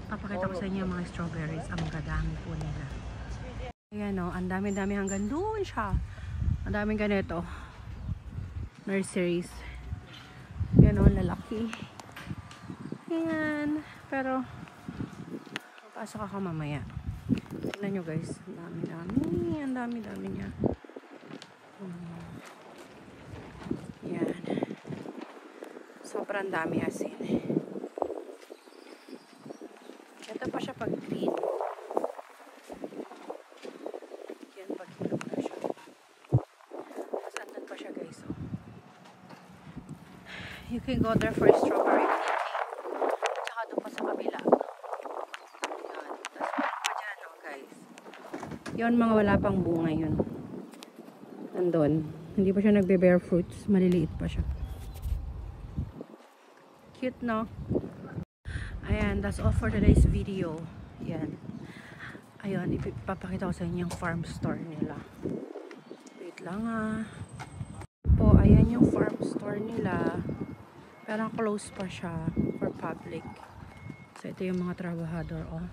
Papakita ko sa inyo mga strawberries. Ang gadami po nila. Ayan o, ang dami-dami hanggang doon siya. Ang daming ganito. Nurseries. Yan o, lalaki. Ayan. Pero, pasok ako mamaya. Tignan nyo guys. Ang dami-dami. Ang dami-dami niya. Yan. Sobrang dami asin. Ito pa siya pag green. Yan pag hilog na siya. Tapos andun pa siya guys. Oh. You can go there for strawberry picking. Tsaka doon pa sa kabila. Yan. Tapos pa dyan oh guys. Yun mga wala pang bunga yun. Andun. Hindi pa siya nagbe-bear fruits. Maliliit pa siya. Cute no? Ayan, that's all for today's video. Ayan. Ayun, ipapakita ko sa inyo yung farm store nila. Wait lang po, ayan yung farm store nila. Pero close pa siya for public. So, ito yung mga trabahador, oh.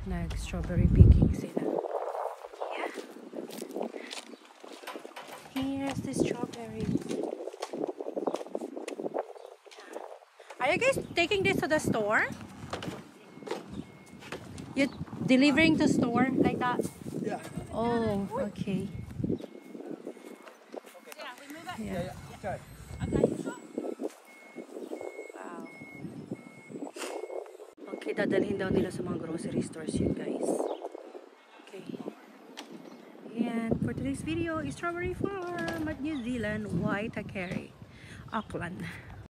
Nag-strawberry picking sila. Yeah. Here's the strawberries. Are you guys taking this to the store? You delivering to store like that? Yeah. Oh, okay. Yeah, we move it. Yeah. Okay. Wow. Okay, dadalhin daw nila sa mga grocery stores yun, guys. Okay. And for today's video is Strawberry Farm at New Zealand, Waitakere, Auckland.